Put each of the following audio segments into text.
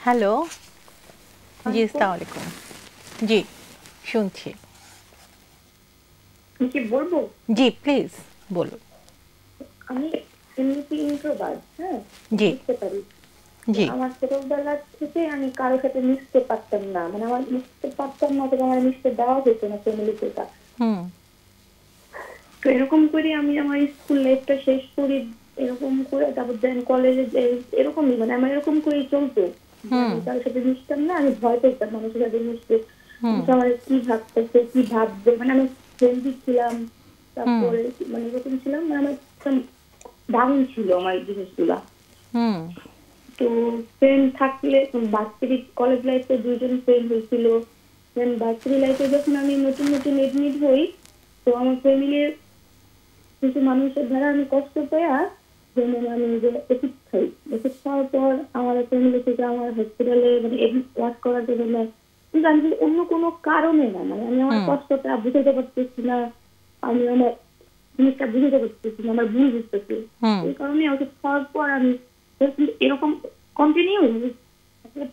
Hello. জি, আলাইকুম। আসসালামু আলাইকুম। জি, শুনছি। আমি কি বলবো? জি, প্লিজ বলুন। আমি এমনিতে ইন্ট্রোভার্ট, হ্যাঁ? জি, বুঝতে পারি। তো জি। আমার ছোটবেলা থেকে আমি কারোর সাথে মিশতে পারতাম না। মানে আমার মিশতে পারতাম না, তবে আমার মিশতে দেওয়া যেত না ফ্যামিলি থেকে। হুম, তো এরকম করে আমি আমার স্কুল লাইফটা শেষ করি। এরকম করে তারপর দেন কলেজে এরকমই, মানে আমার এরকম করেই চলতো যে হুম, আমি কারোর সাথে মিশতাম না। আমি ভয় পেতাম মানুষের সাথে মিশতে। হুম, কিন্তু আমার কি ভাবতেছে, কি ভাববে, মানে আমি হেলদি ছিলাম। হুম, তারপরে মানে এরকম ছিলাম, মানে আমার দারুণ ছিল আমার জিনিসগুলা। হুম, তো ফ্রেন্ড থাকলে ভার্সিটি কলেজ লাইফে দুইজন ফ্রেন্ড হয়েছিল। দেন ভার্সিটি লাইফে যখন আমি নতুন নতুন এডমিট হই, তো আমার ফ্যামিলির কিছু মানুষের দ্বারা আমি কষ্ট পেয়ে, যেমন আমি যে ওষুধ খাই, ওষুধ খাওয়ার পর আমার ফ্যামিলি থেকে আমার হসপিটালে মানে এডমিট ওয়ার্ক করার জন্য। কিন্তু আমি কিন্তু অন্য কোনো কারণে না, মানে আমি আমার হুম, কষ্টটা বুঝাতে পারতেছি না। আমি আমার জিনিসটা বুঝাতে পারতেছি না, আমার ভুল বুঝতেছি। হুম, এই কারণে ওষুধ খাওয়ার পর আমি এরকম কন্টিনিউ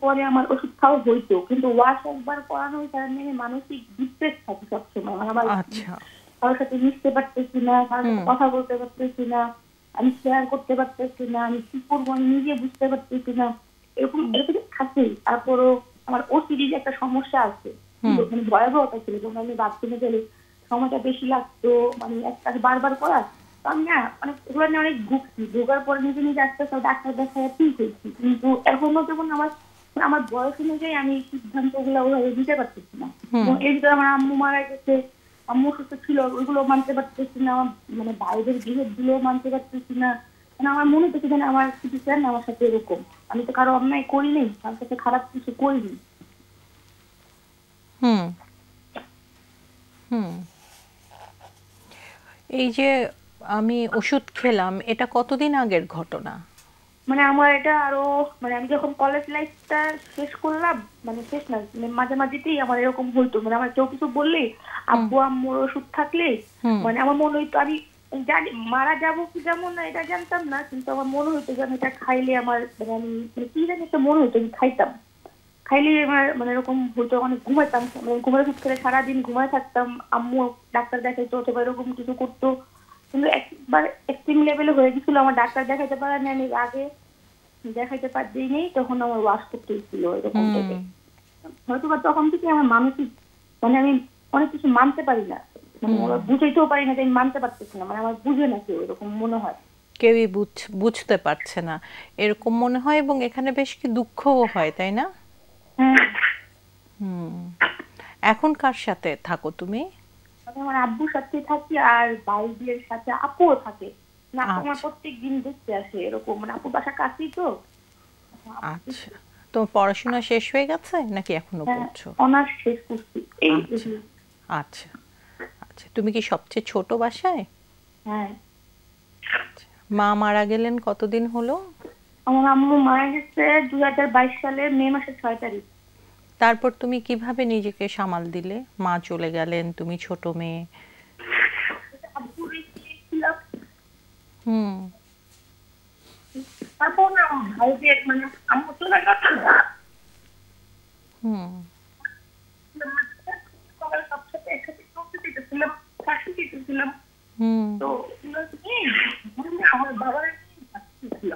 পরে আমার ওষুধ খাওয়া হইতো, কিন্তু ওয়াশ একবার করানোর কারণে আমি মানসিক ডিপ্রেস থাকি সবসময়। মানে আমার আচ্ছা। কারোর সাথে মিশতে পারতেছি না, কারোর হুম, সাথে কথা বলতে পারতেছি না, আমি শেয়ার করতে পারতেছি না, আমি কি করবো আমি নিজে বুঝতে পারতেছি না। এরকম এরকম থাকেই। তারপরও আমার ওসিডি যে একটা সমস্যা আছে, হুম, মানে ভয়াবহতা ছিল, যখন আমি বাথরুমে গেলে সময়টা বেশি লাগতো, মানে এক কাজ বারবার করা। তো আমি না অনেক এগুলো নিয়ে অনেক ভুগছি, ভোগার পরে নিজে নিজে আস্তে আস্তে ডাক্তার দেখায় ঠিক হয়েছি। কিন্তু এখনো যেমন আমার আমার বয়স অনুযায়ী আমি সিদ্ধান্ত গুলো ওইভাবে নিতে পারতেছি না। হুম, এবং এর ভিতরে আমার আম্মু মারা গেছে, আম্মু অসুস্থ ছিল, ওইগুলো মানতে পারতেছি না। মানে বাইরের বিহেভ গুলো মানতে পারতেছি না। মানে আমার মনে হচ্ছে যেন আমার কিছু চান না আমার সাথে এরকম। আমি তো কারো অন্যায় করিনি, কারোর সাথে খারাপ কিছু করিনি। হুম, হুম। এই যে আমি ওষুধ খেলাম, এটা কতদিন আগের ঘটনা? মানে আমার এটা আরো, মানে আমি যখন কলেজ লাইফটা শেষ করলাম, মানে শেষ না, মানে মাঝে মাঝেতেই আমার এরকম হইতো। মানে আমার কেউ কিছু বললেই, হুম, আব্বু আম্মুর ওষুধ থাকলে, হুম, মানে আমার মনে হইতো আমি জানি মারা যাবো কি যেমন না এটা জানতাম না, কিন্তু আমার মনে হইতো যে আমি এটা খাইলে আমার মানে আমি মানে কি জানি একটা মনে হইতো, আমি খাইতাম। খাইলে আমার মানে এরকম হইতো, অনেক ঘুমাইতাম, মানে ঘুমের ওষুধ খেলে সারাদিন ঘুমায় থাকতাম। আম্মু ডাক্তার দেখাইতো অথবা এরকম কিছু করতো। কিন্তু একবার এক্সট্রিম লেভেলে হয়ে গেছিল, আমার ডাক্তার দেখাইতে পারেনি, আমি আগে দেখাইতে পারিনি, তখন আমার ওয়াশ করতে হচ্ছিল এরকম হুম, টাইপের। হয়তো বা তখন থেকে আমার মানসিক, মানে আমি অনেক কিছু মানতে পারি না, মানে হুম। ওরা বুঝাইতেও পারি না যে আমি মানতে পারতেছি না, মানে আমার বুঝে না কেউ, এরকম মনে হয়। কেউই বুঝতে পারছে না, এরকম মনে হয়, এবং এখানে বেশ কি দুঃখও হয়, তাই না? হ্যাঁ। হুম। এখন কার সাথে থাকো তুমি? আমি আমার আব্বুর সাথে থাকি, আর বাইরের সাথে আপুও থাকে। মানে আপু আমার আচ্ছা, প্রত্যেক দিন দেখতে আসে এরকম, মানে আপুর বাসা কাছেই তো। আচ্ছা। তোমার পড়াশোনা শেষ হয়ে গেছে নাকি এখনো হ্যাঁ, পড়ছো? অনার্স শেষ করছি এই আচ্ছা, আচ্ছা, আচ্ছা। তুমি কি সবচেয়ে ছোট বাসায়? হ্যাঁ। আচ্ছা। মা মারা গেলেন কতদিন হলো? আমার আম্মু মারা গেছে 2022 সালের মে মাসের 6 তারিখ। তারপর তুমি কিভাবে নিজেকে সামাল দিলে? মা চলে গেলেন, তুমি ছোট মেয়ে। আব্বু রেখে ছিলাম। হুম, তারপর না আমার ভাইদের মানে আম্মু চলে গেছে না, হুম, সবাই সবসাথে একসাথে চলতে দিতেছিলাম, ফাঁসি দিতেছিলাম। হুম, তো কি, আমার বাবার ছিল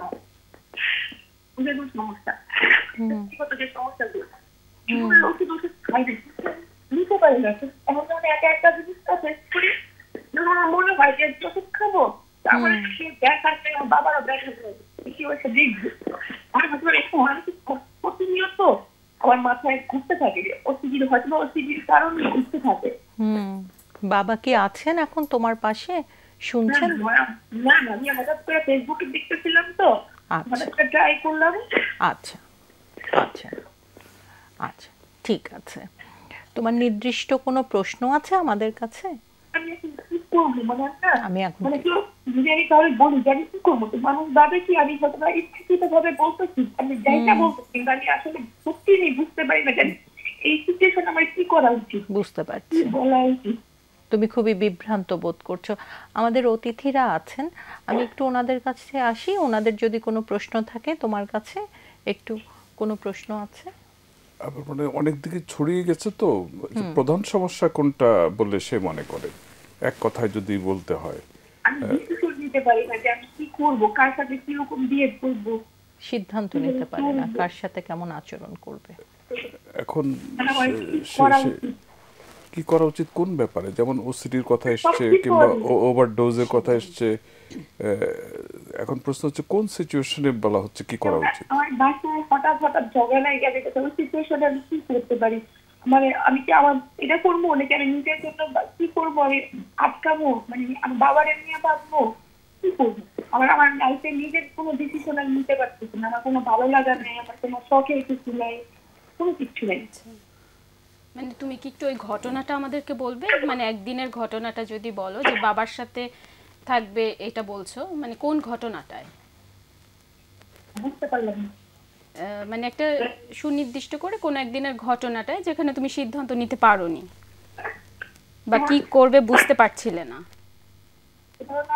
বুঝে কোনো সমস্যা, হুম, ব্যক্তিগত যে সমস্যাগুলো হুম, এগুলো ওষুধ ওষুধ খাই নিতে পারি না। এখন যখন একা একটা জিনিসটা শেষ করি, যখন আমার মনে হয় যে ওষুধ খাবো, তারপরে হুম, সে দেখার পরে আমার বাবারও দেখা যায় কি হয়েছে দেখবে। আমার হয়তো একটু মানসিক প্রতিনিয়ত আমার মাথায় ঘুরতে থাকে, ওসিডির হয়তো ওসিডির কারণে ঘুরতে থাকে। হুম। বাবা কি আছেন এখন তোমার পাশে? না শুনছেন? না না না, আমি হঠাৎ করে ফেসবুকে দেখতেছিলাম তো, আচ্ছা, হঠাৎ করে ট্রাই করলাম। আচ্ছা, আচ্ছা, আচ্ছা। ঠিক আছে। তোমার নির্দিষ্ট কোনো প্রশ্ন আছে আমাদের কাছে? আমি এখন কি করবো, মানে না, আমি এখন মানে কি কেউ যদি আমি কাউকে বলি যে আমি কি করবো, তো মানুষ ভাবে কি আমি হয়তো বা ইচ্ছাকৃত ভাবে বলতেছি, আমি যাইটা হুম, বলতেছি, কিন্তু আমি আসলে সত্যি নেই, বুঝতে পারি না যে এই সিচুয়েশন আমার কি করা উচিত, বুঝতে কি পারছি। বলা উচিত। তুমি খুবই বিভ্রান্ত বোধ করছো। আমাদের অতিথিরা আছেন, আমি একটু ওনাদের কাছে আসি, ওনাদের যদি কোনো প্রশ্ন থাকে তোমার কাছে একটু কোনো প্রশ্ন আছে? আবার মানে অনেক দিকে ছড়িয়ে গেছে তো, প্রধান সমস্যা কোনটা বলে সে মনে করে এক কথায় যদি বলতে হয়? আমি ডিসিশন নিতে পারি না যে আমি কি করব, কার সাথে কিরকম বিহেভ করব, সিদ্ধান্ত নিতে পারে না কার সাথে কেমন আচরণ করবে। এখন মানে আমার কি সে করা সে উচিত। কি করা উচিত কোন ব্যাপারে? যেমন ওসিডির কথা এসছে সবকিছু কিংবা আমি ওভারডোজের কথা এসছে, এখন প্রশ্ন হচ্ছে কোন সিচুয়েশনে বলা হচ্ছে কি করা উচিত? আমার বাসায় হঠাৎ হঠাৎ ঝগড়া লাগে গেলে ওই সিচুয়েশনে আমি কি করতে পারি, মানে আমি কি আমার এটা করবো নাকি আমি নিজের জন্য কি করবো, আমি আটকাবো, মানে আমি বাবার নিয়ে ভাববো, কি করবো? আমার আমার লাইফে নিজের কোনো ডিসিশন আমি নিতে পারতেছি না, আমার কোনো ভালো লাগা নেই, আমার কোনো শখের কিছু নেই, কোনো কিছু নেই। মানে তুমি কি একটু ওই ঘটনাটা আমাদেরকে বলবে, মানে একদিনের ঘটনাটা যদি বলো, যে বাবার সাথে থাকবে এটা বলছো, মানে কোন ঘটনাটায়? বুঝতে পারলাম না। মানে একটা সুনির্দিষ্ট করে কোন একদিনের ঘটনাটায় যেখানে তুমি সিদ্ধান্ত নিতে পারোনি বা কি করবে বুঝতে পারছিলে না।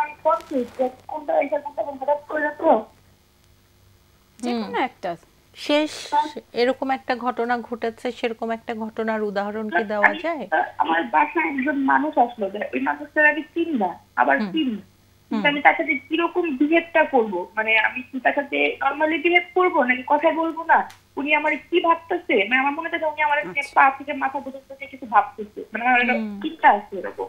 আমি কনফিউজ কোনটা এটা কোনটা হঠাৎ করে তো যে কোনো একটা। শেষ এরকম একটা ঘটনা ঘটেছে, সেরকম একটা ঘটনার উদাহরণ কি দেওয়া যায়? আমার বাসায় একজন মানুষ আসলো, ওই মানুষটার আমি চিনি না, আবার চিনি, কিন্তু আমি তার সাথে কিরকম বিহেভটা করবো, মানে আমি কি তার সাথে নর্মালি বিহেভ করবো নাকি কথা বলবো না, উনি আমার কি ভাবতেছে, মানে আমার মনে হচ্ছে উনি আমার পা থেকে মাথা পর্যন্ত কিছু ভাবতেছে, মানে আমার চিন্তা আছে এরকম,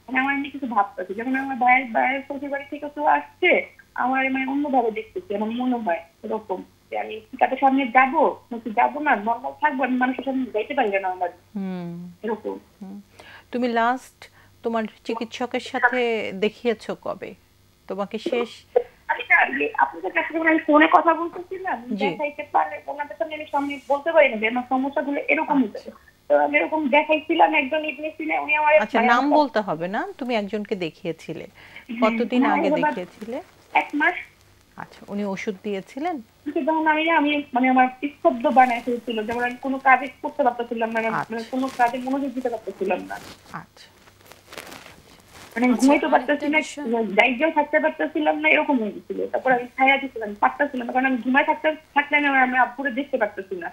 মানে আমার এমনি কিছু ভাবতেছে। যখন আমার ভাইয়ের শ্বশুর বাড়ি থেকে কেউ আসছে, আমার মানে অন্যভাবে দেখতেছে, আমার মনে হয় এরকম যে আমি কি তাদের সামনে যাবো নাকি যাবো না, নর্মাল থাকবো, আমি মানুষের সামনে যাইতে পারি না আমার এরকম। তুমি লাস্ট তোমার চিকিৎসকের সাথে দেখিয়েছো কবে? তোমাকে শেষ আপনাদের কাছে যখন আমি ফোনে কথা বলতেছিলাম, দেখাইতে পারলে ওনাদের সামনে আমি সামনে বলতে পারি না যে আমার সমস্যাগুলো এরকম হচ্ছে, তো আমি এরকম দেখাইছিলাম, একজন ছিলেন, উনি আমার আচ্ছা নাম বলতে হবে না, তুমি একজনকে দেখিয়েছিলে, কতদিন আগে দেখিয়েছিলে? 1 মাস। আচ্ছা, উনি ওষুধ দিয়েছিলেন? যখন আমি মানে আমার স্তব্ধ বানায় ফেলছিল, যেমন আমি কোনো কাজে করতে পারতেছিলাম না, মানে কোনো কাজে মনোযোগ দিতে পারতেছিলাম না। আচ্ছা, মানে ঘুমাইতে পারতেছি না, জায়গায় থাকতে পারতেছিলাম না, এরকম হয়ে গেছিল। তারপর আমি ছায়া দিচ্ছিলাম, পারতেছিলাম না, কারণ আমি ঘুমায় থাকলে আমি আব্বুরে দেখতে পারতেছি না।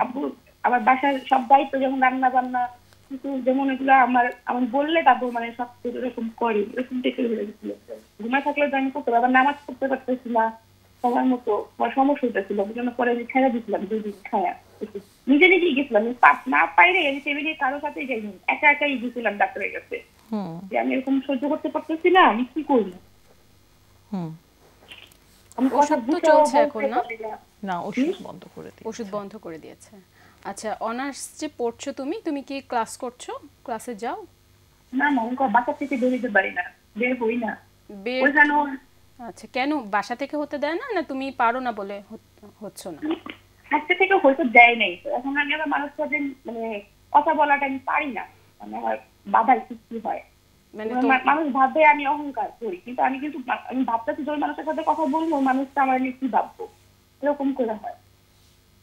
আব্বু আমার বাসার সব দায়িত্ব, যেমন রান্না বান্না কিন্তু যেমন এগুলো আমি বললে তারপর মানে সব এরকম করে, এরকম দেখে হয়ে গেছিল। ঘুমায় থাকলে তো আমি করতে পারবো, আবার নামাজ পড়তে পারতেছি না সবার মতো, আমার সমস্যা হইতেছিল, ওই জন্য পরে আমি ছায়া দিচ্ছিলাম, 2 দিন ছায়া নিজে নিজেই গেছিলাম, না পাইলে আমি টেবিলে কারোর সাথেই যাইনি, একা একাই গেছিলাম ডাক্তারের কাছে যে আমি এরকম সহ্য করতে পারতেছি না, আমি কি করবো। ওষুধ তো চলছে এখন না? না, ওষুধ বন্ধ করে দিয়েছে। ওষুধ বন্ধ করে দিয়েছে। আচ্ছা, অনার্স যে পড়ছো তুমি কি ক্লাস করছো? ক্লাসে যাও? না না, আমি বাসা থেকে বের হতে পারি না, বের হই না। আচ্ছা, কেন বাসা থেকে হতে দেয় না, না তুমি পারো না বলে হচ্ছে না? বাসা থেকে হয়তো দেয় নাই, এখন আমি আমার মানুষের সাথে মানে কথা বলাটা আমি পারি না, মানে আমার বাধার সৃষ্টি হয়, মানে মানুষ ভাবে আমি অহংকার করি, কিন্তু আমি ভাবতেছি যে ওই মানুষের সাথে কথা বলবো, মানুষটা আমার নিয়ে কি ভাববো, এরকম করে হয়।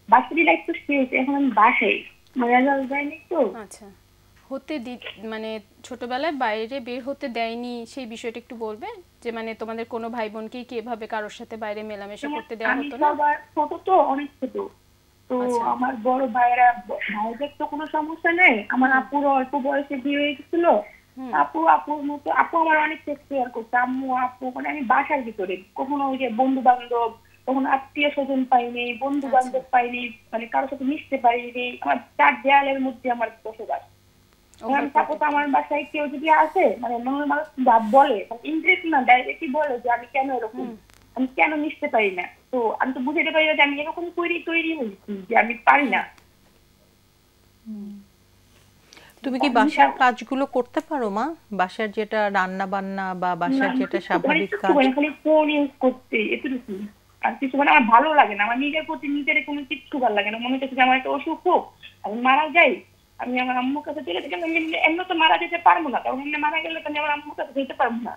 বাচ্চাটি লাইফ তো শেষ, এখন আমি বাসায় রেজাল্ট যায়নি তো। আচ্ছা, মানে ছোটবেলায় বাইরে বের হতে দেয়নি, সেই বিষয়টা একটু বলবে, যে মানে তোমাদের কোনো ভাই বোনকে কি এভাবে কারোর সাথে বাইরে মেলামেশা করতে দেওয়া হতো না? সবার ছোট তো, অনেক ছোট তো, আমার বড় ভাইদের তো কোনো সমস্যা নেই, আমার আপুর অল্প বয়সে বিয়ে হয়ে গেছিল, আপুর মতো আপু আমার অনেক টেক কেয়ার করছে, আপু মানে আমি বাসার ভিতরে কখনো ওই যে বন্ধু বান্ধব, কখনো আত্মীয় স্বজন পাইনি, বন্ধু বান্ধব পাইনি, মানে কারোর সাথে মিশতে পারিনি, আমার 4 দেয়ালের মধ্যে আমার বসবাস। আমার বাসায় কেউ যদি আসে, মানে মানুষ বলে ইন্টারেস্ট না ডাইরেক্টলি বলে যে আমি কেন এরকম, আমি কেন মিশতে পারি না, তো আমি তো বুঝতে পারি না যে আমি এরকম তৈরি হয়েছি যে আমি পারি না। তুমি কি বাসার কাজগুলো করতে পারো মা? বাসার যেটা রান্না বান্না বা বাসার যেটা স্বাভাবিক কাজ? খালি ফোন ইউজ করতে, এতটুকু, আর কিছু মানে আমার ভালো লাগে না, আমার নিজের প্রতি নিজের কোনো কিছু ভালো লাগে না, মনে হচ্ছে যে আমার একটা অসুখ হোক, আমি মারা যাই, আমি আমার আম্মুর কাছে চলে যেতে, এমনি তো মারা যেতে পারবো না, তখন এমনি মারা গেলে তো আমি আমার আম্মুর কাছে যেতে পারবো না।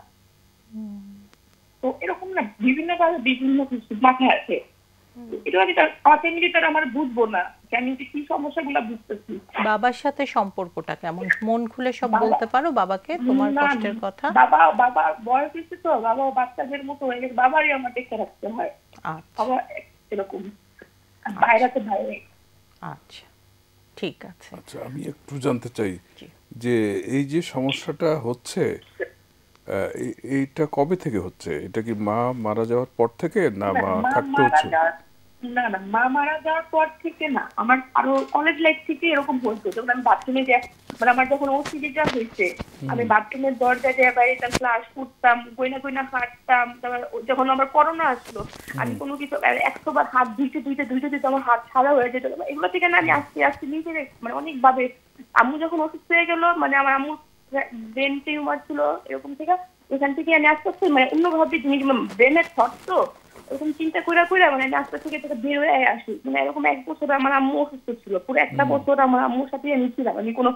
তো এরকম না, বিভিন্ন কাজে বিভিন্ন কিছু মাথায় আছে, এটা আমি তার আমার বুঝবো না যে আমি কি সমস্যাগুলো বুঝতেছি। বাবার সাথে সম্পর্কটা কেমন? মন খুলে সব বলতে পারো বাবাকে তোমার কষ্টের কথা? বাবা বয়স হচ্ছে তো, বাবা বাচ্চাদের মতো হয়ে গেছে, বাবারই আমার দেখে রাখতে হয়, আবার এরকম আর বাইরে তো বাইরে। আচ্ছা, ঠিক আছে। আচ্ছা, আমি একটু জানতে চাই জি। যে এই যে সমস্যাটা হচ্ছে এইটা কবে থেকে হচ্ছে? এটা কি মা মারা যাওয়ার পর থেকে, না না, মা মা থাকতেও মারা যাওয়ার না না মা মারা যাওয়ার পর থেকে না, আমার আরো কলেজ লাইফ থেকে এরকম হতো। যখন আমি বাথরুমে যে মানে আমার যখন ওসিডিটা হয়েছে, আমি বাথরুমের দরজা দিয়ে বাইরে ক্লাস করতাম, গইনা গইনা হাঁটতাম। তারপর যখন আমার করোনা আসলো, আমি কোনো কিছু 100 বার হাত ধুইতে ধুইতে ধুইতে ধুইতে আমার হাত সাদা হয়ে যেত। এগুলো থেকে না আমি আস্তে আস্তে নিজের মানে অনেকভাবে, আম্মু যখন অসুস্থ হয়ে গেল, মানে আমার আম্মু ব্রেন টিউমার ছিল এরকম থেকে, ওখান থেকে আমি আস্তে আস্তে মানে অন্যভাবে জিনিস ব্রেনের থট তো এরকম চিন্তা করে করে মানে আমি আস্তে থেকে থেকে বের হয়ে আসি। মানে এরকম 1 বছর আমার আম্মু অসুস্থ ছিল, পুরো একটা বছর আমার আম্মুর সাথে আমি ছিলাম। আমি কোনো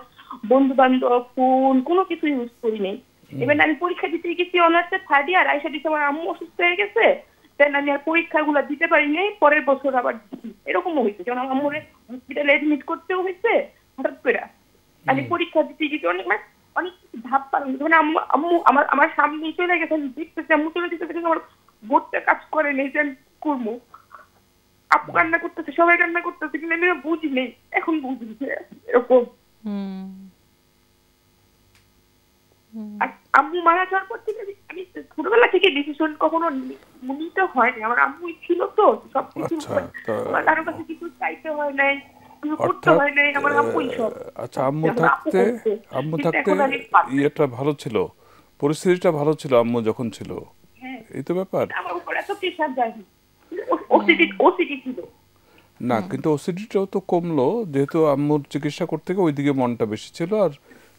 বন্ধু বান্ধব ফোন কোনো কিছু ইউজ করি নাই। এবার আমি পরীক্ষা দিতে গেছি অনার্সে 3rd ইয়ার, আইসা দিতে আমার আম্মু অসুস্থ হয়ে গেছে, দেন আমি আর পরীক্ষাগুলো দিতে পারি নাই। পরের বছর আবার এরকমও হয়েছে, যেমন আমার আম্মুরে হসপিটালে এডমিট করতেও হয়েছে হঠাৎ করে। আমি পরীক্ষা দিতে গেছি অনেক মানে অনেক কিছু ধাপ পার মানে আম্মু আম্মু আমার সামনে চলে গেছে, আমি দেখতেছি আম্মু চলে যেতে আমার বোর্ডটা কাজ করে নেই যে আমি করবো। আপু কান্না করতেছে, সবাই কান্না করতেছে, কিন্তু আমি বুঝি নেই, এখন বুঝি এরকম। আর আম্মু মারা যাওয়ার পর থেকে আমি ছোটবেলা থেকে ডিসিশন কখনো নিতে হয়নি, আমার আম্মুই ছিল তো সবকিছু, আমার কারোর কাছে কিছু চাইতে হয় নাই, করতে হয় নাই, আমার আম্মুই সব। আচ্ছা, আম্মু থাকতে ইয়েটা ভালো ছিল, পরিস্থিতিটা ভালো ছিল আম্মু যখন ছিল, এই তো ব্যাপার। আমার উপর এত প্রেশার যায়নি, ওসিডি ছিল না, কিন্তু ওসিডিটাও তো কমলো যেহেতু আম্মুর চিকিৎসা করতে গিয়ে ওইদিকে মনটা বেশি ছিল, আর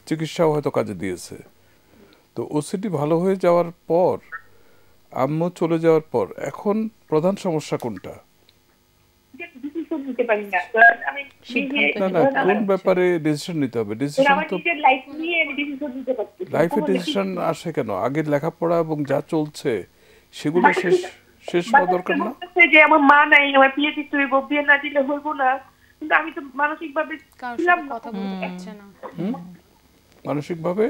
চিকিৎসাও হয়তো কাজে দিয়েছে। তো ওসিডি ভালো হয়ে যাওয়ার পর, আম্মু চলে যাওয়ার পর এখন প্রধান সমস্যা কোনটা? ডিসিশন নিতে পারি না আমি, না না, কোন ব্যাপারে ডিসিশন নিতে হবে? ডিসিশন তো লাইফ নিয়ে আমি ডিসিশন নিতে পারছি। লাইফে ডিসিশন আসে কেন? আগের লেখাপড়া এবং যা চলছে সেগুলো শেষ হওয়া দরকার না? যে আমার মা নাই, আমার বিয়ে দিতে হইব, বিয়ে না দিলে হইব না, কিন্তু আমি তো মানসিক ভাবে ছিলাম না, কথা বলতে পারছে না। মানসিক ভাবে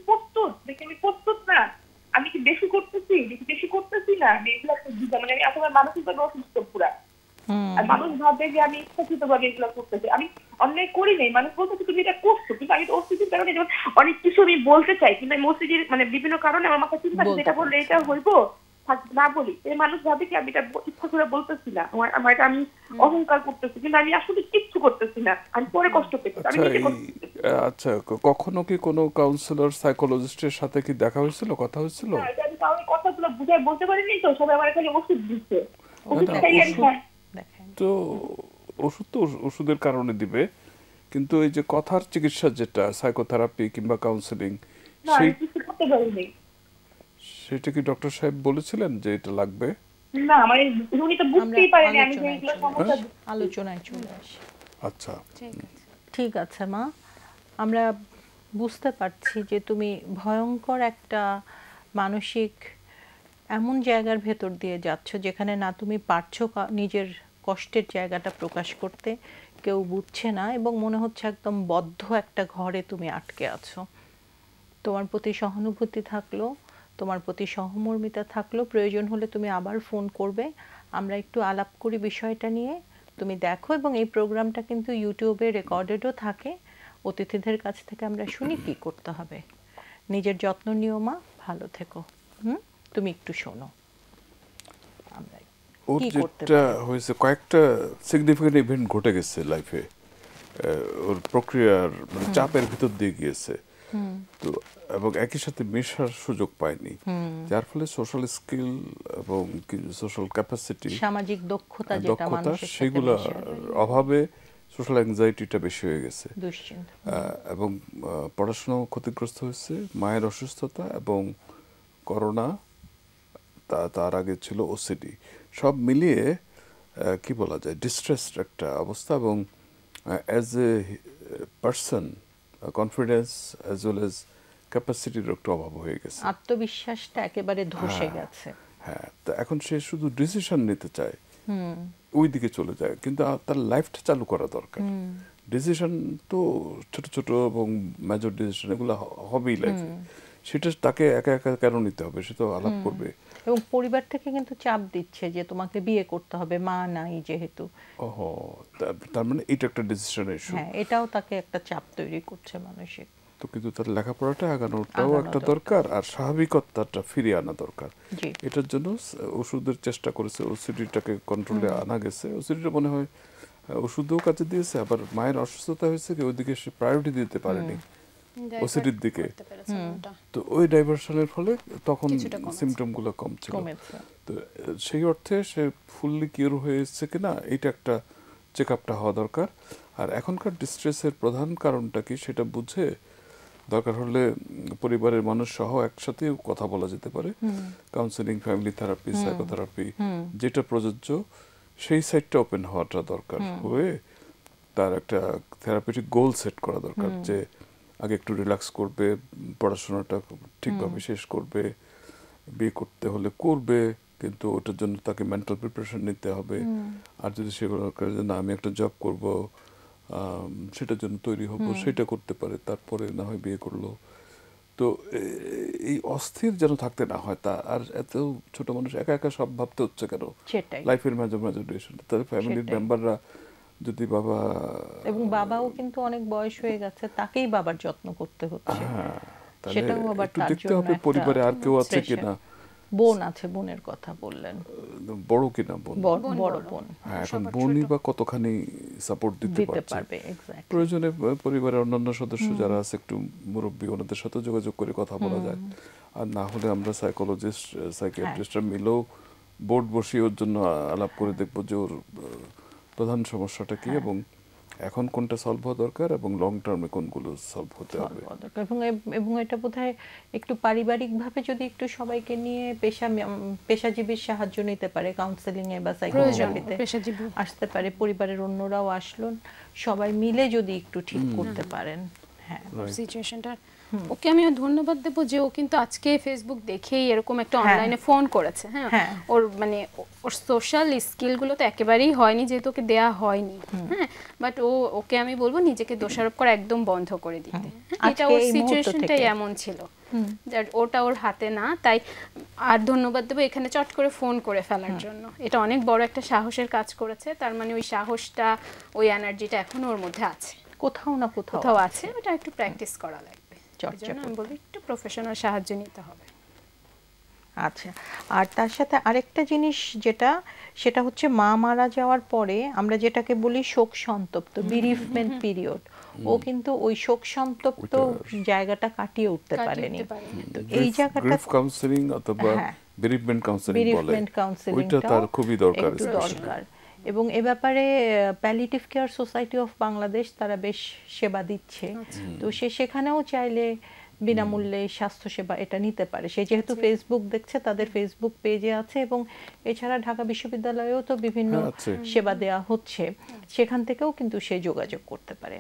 প্রস্তুত দেখে আমি প্রস্তুত না, আমি কি বেশি করতেছি না, মানে আমি আসলে মানসিক ভাবে অসুস্থ পুরা। আর মানুষ ভাবে যে আমি ইচ্ছাকৃত ভাবে এগুলো করতেছি, আমি অন্যায় করি নাই, মানুষ বলতেছে তুমি এটা করছো, কিন্তু আমি তো অস্তিত্বের কারণে যেমন অনেক কিছু আমি বলতে চাই, কিন্তু আমি অস্তিত্বের মানে বিভিন্ন কারণে আমার মাথায় চিন্তা যেটা বললে এটা হইবো না বলি, এই মানুষ ভাবে কি আমি এটা ইচ্ছা করে বলতেছি না, আমার এটা আমি অহংকার করতেছি, কিন্তু আমি আসলে কিচ্ছু করতেছি না, আমি পরে কষ্ট পেতে। আচ্ছা, কখনো কি কোনো কাউন্সিলর সাইকোলজিস্টের সাথে কি দেখা হয়েছিল, কথা হয়েছিল? আমি কাউকে কথাগুলো বুঝাই বলতে পারিনি, তো সবাই আমার খালি ওষুধ দিচ্ছে, তো ওষুধ তো ওষুধের কারণে দিবে, কিন্তু এই যে কথার চিকিৎসা যেটা সাইকোথেরাপি কিংবা কাউন্সিলিং, সেটা কি ডক্টর সাহেব বলেছিলেন যে এটা লাগবে? না, মানে উনি তো বুঝতেই পারেনি আমি যে এগুলো সমস্যা। আলোচনায় চলে আসি। আচ্ছা, ঠিক আছে মা, আমরা বুঝতে পারছি যে তুমি ভয়ঙ্কর একটা মানসিক এমন জায়গার ভেতর দিয়ে যাচ্ছ যেখানে না তুমি পারছো নিজের কষ্টের জায়গাটা প্রকাশ করতে, কেউ বুঝছে না, এবং মনে হচ্ছে একদম বদ্ধ একটা ঘরে তুমি আটকে আছো। তোমার প্রতি সহানুভূতি থাকলো, তোমার প্রতি সহমর্মিতা থাকলো, প্রয়োজন হলে তুমি আবার ফোন করবে, আমরা একটু আলাপ করি বিষয়টা নিয়ে, তুমি দেখো। এবং এই প্রোগ্রামটা কিন্তু ইউটিউবে রেকর্ডেডও থাকে, অতিথিদের কাছ থেকে আমরা শুনি কি করতে হবে। নিজের যত্ন নিও মা, ভালো থেকো। তুমি একটু শোনো। ওর যেটা হয়েছে, কয়েকটা সিগনিফিকেন্ট ইভেন্ট ঘটে গেছে লাইফে, ওর প্রক্রিয়ার মানে চাপের ভিতর দিয়ে গিয়েছে, তো এবং একই সাথে মেশার সুযোগ পায়নি, যার ফলে সোশ্যাল স্কিল এবং সোশ্যাল ক্যাপাসিটি, সামাজিক দক্ষতা সেগুলোর অভাবে সোশ্যাল অ্যাংজাইটিটা বেশি হয়ে গেছে, এবং পড়াশোনাও ক্ষতিগ্রস্ত হয়েছে, মায়ের অসুস্থতা এবং করোনা, তার আগে ছিল ওসিডি, সব মিলিয়ে কি বলা যায় ডিস্ট্রেসড একটা অবস্থা, এবং as a person confidence as well as ক্যাপাসিটির একটু অভাব হয়ে গেছে, আত্মবিশ্বাসটা একেবারে ধসে গেছে। হ্যাঁ, তো এখন সে শুধু ডিসিশন নিতে চায়, ওই দিকে চলে যায়, কিন্তু তার লাইফটা চালু করা দরকার। ডিসিশন তো ছোট ছোট এবং মেজর ডিসিশন এগুলো হবেই লাইফে, সেটা তাকে একা একা কেন নিতে হবে, সে তো আলাপ করবে, এবং পরিবার থেকে কিন্তু চাপ দিচ্ছে যে তোমাকে বিয়ে করতে হবে, মা নাই যেহেতু। ওহো, তার মানে এটা একটা ডিসিশন ইস্যু। হ্যাঁ, এটাও তাকে একটা চাপ তৈরি করছে মানসিক। তো কিন্তু তার লেখাপড়াটা আগানোটাও একটা দরকার, আর স্বাভাবিকতাটা ফিরিয়ে আনা দরকার। এটার জন্য ওষুধের চেষ্টা করেছে, ওসিডিটাকে কন্ট্রোলে আনা গেছে। ওসিডিটা মনে হয় ওষুধও কাজে দিয়েছে, আবার মায়ের অসুস্থতা হয়েছে কি ওইদিকে সে প্রায়োরিটি দিতে পারেনি ওসিডির দিকে। তো ওই ডাইভারশনের ফলে তখন সিমটমগুলো কম ছিল। তো সেই অর্থে সে ফুললি কিওর হয়েছে কিনা এটা একটা চেক আপটা হওয়া দরকার। আর এখনকার ডিস্ট্রেসের প্রধান কারণটা কি সেটা বুঝে দরকার হলে পরিবারের মানুষ সহ একসাথে কথা বলা যেতে পারে। কাউন্সেলিং, ফ্যামিলি থেরাপি, সাইকোথেরাপি যেটা প্রযোজ্য সেই সাইডটা ওপেন হওয়াটা দরকার। হয়ে তার একটা থেরাপিউটিক গোল সেট করা দরকার, যে আগে একটু রিল্যাক্স করবে, পড়াশোনাটা ঠিকভাবে শেষ করবে, বিয়ে করতে হলে করবে, কিন্তু ওটার জন্য তাকে মেন্টাল প্রিপারেশন নিতে হবে। আর যদি সেগুলো না আমি একটা জব করব, সেটার জন্য তৈরি হব, সেটা করতে পারে, তারপরে না হয় বিয়ে করলো। তো এই অস্থির যেন থাকতে না হয় তা। আর এত ছোট মানুষ একা একা সব ভাবতে হচ্ছে কেন, লাইফের মাঝে মাঝে ডিসিশন। তাদের ফ্যামিলির মেম্বাররা যদি বাবা, এবং বাবাও কিন্তু অনেক বয়স হয়ে গেছে, তাকেই বাবার যত্ন করতে হচ্ছে। সেটাও আবার একটু দেখতে হবে পরিবারে আর কেউ আছে কিনা। বোন আছে, বোনের কথা বললেন, বড় কিনা বোন, বড় বোন। হ্যাঁ, এখন বোনই বা কতখানি সাপোর্ট দিতে পারবে। প্রয়োজনে পরিবারের অন্যান্য সদস্য যারা আছে একটু মুরব্বী, ওনাদের সাথে যোগাযোগ করে কথা বলা যায়। আর না হলে আমরা সাইকোলজিস্ট, সাইকিয়াট্রিস্টরা মিলেও বোর্ড বসিয়ে ওর জন্য আলাপ করে দেখবো যে ওর প্রধান সমস্যাটা কি এবং এখন কোনটা সলভ হওয়া দরকার এবং লং টার্মে কোনগুলো সলভ হতে হবে। এবং এটা বোধহয় একটু পারিবারিকভাবে যদি একটু সবাইকে নিয়ে পেশাজীবীর সাহায্য নিতে পারে, কাউন্সেলিং এ বা সাইকোথেরাপিতে আসতে পারে, পরিবারের অন্যরাও আসলো, সবাই মিলে যদি একটু ঠিক করতে পারেন। হ্যাঁ, সিচুয়েশনটা ওকে আমি ধন্যবাদ দেব যে ও কিন্তু আজকে ফেসবুক দেখেই এরকম একটা অনলাইনে ফোন করেছে। হ্যাঁ, ওর মানে ওর সোশ্যাল স্কিলগুলো তো একেবারেই হয়নি, যেহেতু ওকে দেয়া হয়নি। হ্যাঁ, বাট ওকে আমি বলবো নিজেকে দোষারোপ করা একদম বন্ধ করে দিতে। এটা ওর সিচুয়েশনটাই এমন ছিল, ওটা ওর হাতে না। তাই আর ধন্যবাদ দেবো এখানে চট করে ফোন করে ফেলার জন্য। এটা অনেক বড় একটা সাহসের কাজ করেছে। তার মানে ওই সাহসটা, ওই এনার্জিটা এখনো ওর মধ্যে আছে, কোথাও না কোথাও আছে। ওটা একটু প্র্যাকটিস করা লাগবে, আমি বলি একটু প্রফেশনাল সাহায্য নিতে হবে। আচ্ছা, আর তার সাথে আরেকটা জিনিস সেটা হচ্ছে মা মারা যাওয়ার পরে আমরা যেটাকে বলি শোক সন্তপ্ত, বিরিফমেন্ট পিরিয়ড। ও কিন্তু ওই শোক সন্তপ্ত জায়গাটা কাটিয়ে উঠতে পারেনি। তো এই জায়গাটা কাউন্সেলিং অথবা বিরিফমেন্ট কাউন্সেলিং বলে, ওইটা তার খুবই দরকার। এবং এ ব্যাপারে palliative care society of Bangladesh তারা বেশ সেবা দিচ্ছে। তো সেখানেও চাইলে বিনামূল্যে স্বাস্থ্য সেবা এটা নিতে পারে। সে যেহেতু ফেসবুক দেখছে, তাদের ফেসবুক পেজে আছে, এবং এছাড়া ঢাকা বিশ্ববিদ্যালয়েও তো বিভিন্ন সেবা দেওয়া হচ্ছে, সেখান থেকেও কিন্তু সে যোগাযোগ করতে পারে।